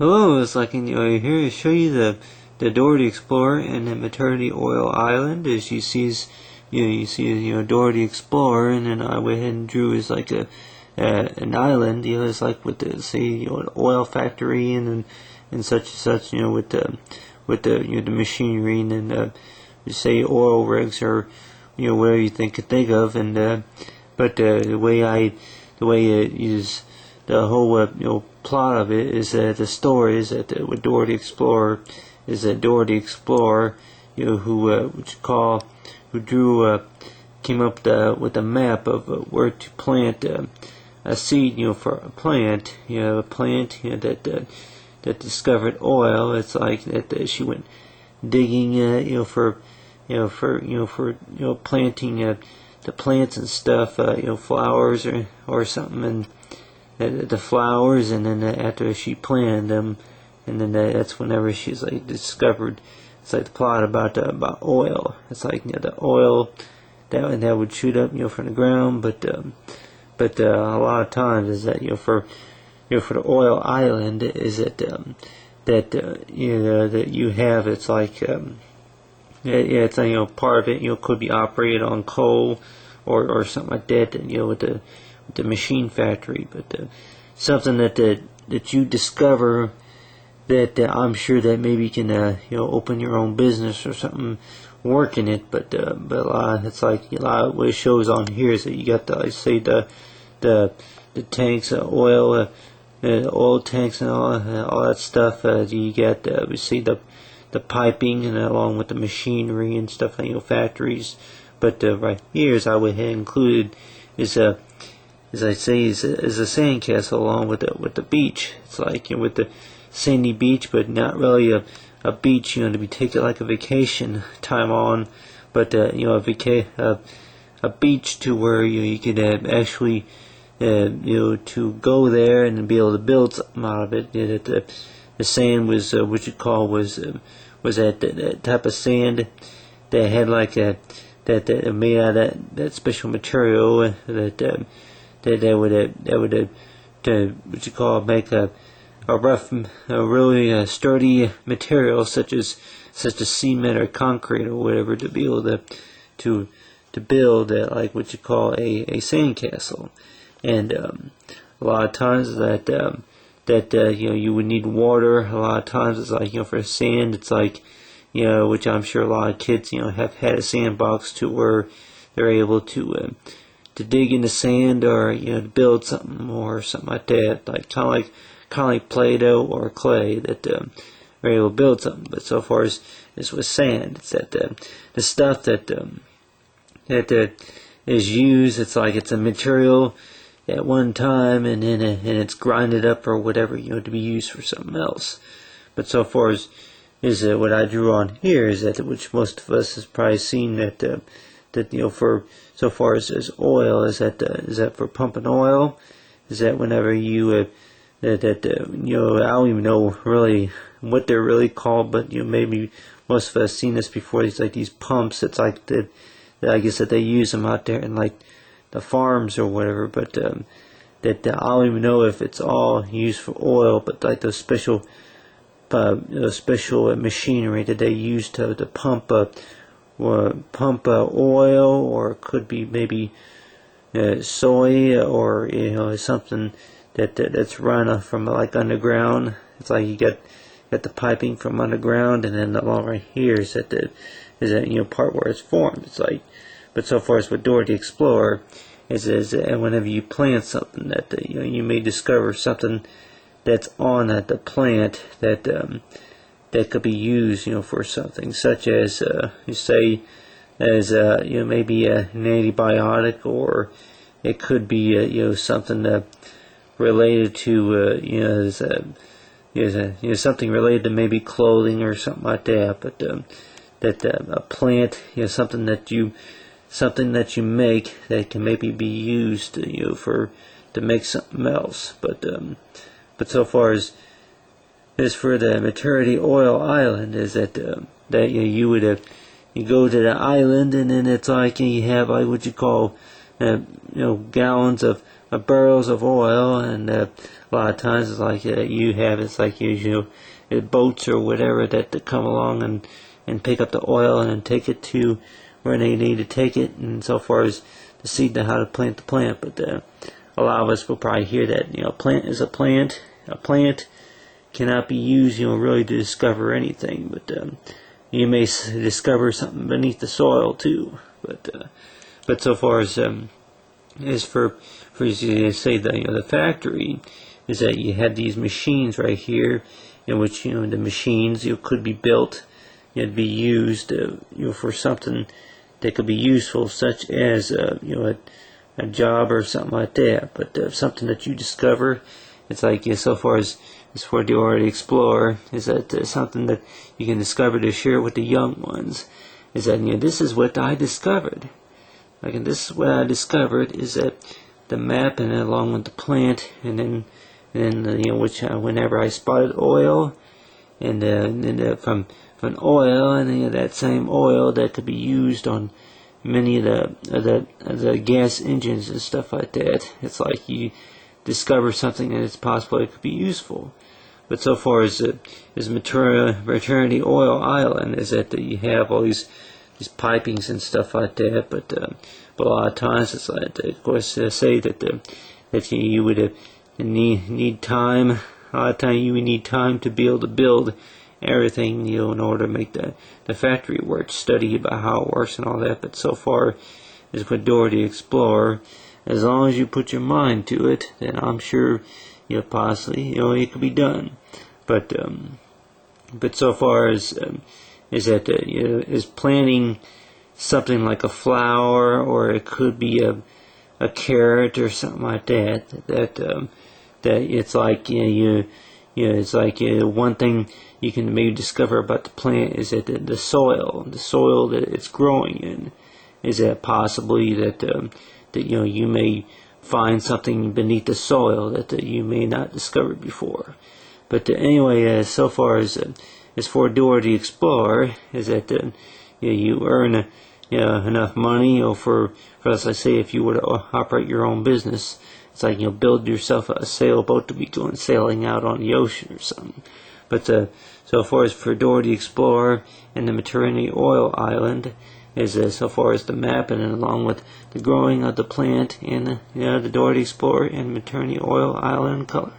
Hello, it's like here to show you the Dora the Explorer and the Maternity Oil Island. As you see, Dora the Explorer, and then I went ahead and drew is like an island. It's like with the an oil factory and such and such. With the machinery and then say oil rigs or whatever you think of. And but the way it is. The whole plot of it is that the story is that with Dora the Explorer is that Dora the Explorer who drew came up with a map of where to plant a seed for a plant that discovered oil. It's like that she went digging for planting the plants and stuff, flowers or something, and the flowers, and then after she planted them, and then that's whenever she's like discovered. It's like the plot about oil. It's like the oil that would shoot up from the ground, but a lot of times is that for the oil island is that that you have, it's like it's part of it could be operated on coal or something like that, and with the machine factory, but something that you discover that I'm sure that maybe you can open your own business or something, work in it. But it's like a lot of what it shows on here is that you got the tanks, oil tanks and all that stuff. You got we see the piping and along with the machinery and stuff, factories. But right here, as I would have included, is as I say, is a sandcastle along with the beach. It's like with the sandy beach, but not really a beach to be taken like a vacation time on, but a beach to where you could actually to go there and be able to build something out of it. The sand was what you call was that type of sand that had like that made out of that special material that would what you call make a rough, really sturdy material such as cement or concrete or whatever to be able to build like what you call a sandcastle. And a lot of times that you would need water. A lot of times it's like for sand, it's like which I'm sure a lot of kids have had a sandbox to where they're able to dig in the sand or to build something or something like that, like kind of like Play-Doh or clay that they're able to build something. But so far as with sand, it's that the stuff that is used, it's like it's a material at one time and then it's grinded up or whatever to be used for something else. But so far as what I drew on here is that which most of us has probably seen that for so far as oil is that for pumping oil, is that whenever you I don't even know really what they're really called, but maybe most of us seen this before. These pumps. It's like that I guess that they use them out there in like the farms or whatever, but I don't even know if it's all used for oil, but like those special machinery that they use to pump oil, or it could be maybe soy, or something that's run from like underground. It's like you got the piping from underground, and then along right here is that part where it's formed. It's like, but so far as with Dora the Explorer is whenever you plant something that you may discover something that's on the plant that could be used for something such as you say as maybe an antibiotic, or it could be something related to something related to maybe clothing or something like that. But a plant, something that you make that can maybe be used to make something else. But so far as for the Maternity Oil Island is that you would you go to the island, and then it's like you have like what you call gallons of barrels of oil, and a lot of times it's like it's like boats or whatever that come along and pick up the oil and take it to where they need to take it, and so far as the seed to how to plant the plant. But a lot of us will probably hear that plant is a plant. A plant cannot be used really to discover anything, but you may discover something beneath the soil too. But so far as for you to say the factory is that you have these machines right here, in which the machines could be built and be used for something that could be useful, such as a job or something like that. But something that you discover, it's like so far as for Dora the Explorer, is that something that you can discover to share with the young ones. Is that this is what I discovered. And this is what I discovered is that the map, and then along with the plant, and then whenever I spotted oil, and then from oil, and that same oil that could be used on many of the gas engines and stuff like that. It's like you discover something that it's possible it could be useful. But so far as Maternity Oil Island is that you have all these pipings and stuff like that. But a lot of times it's like, of course, say that you would need time. A lot of time you would need time to be able to build everything, in order to make the factory work, study about how it works and all that. But so far as with Dora the Explorer, as long as you put your mind to it, then I'm sure possibly it could be done. But so far as is that is planting something like a flower, or it could be a carrot or something like that. That it's like it's like one thing you can maybe discover about the plant is that the soil that it's growing in, is that possibly that you may find something beneath the soil that you may not discover before. But anyway, so far as for Dora the Explorer, is that you earn enough money, for as I say, if you were to operate your own business, it's like build yourself a sailboat to be going sailing out on the ocean or something. But so far as for Dora the Explorer and the Maternity Oil Island, is so far as the map, and then along with the growing of the plant and the Dora the Explorer and Maternity Oil Island color.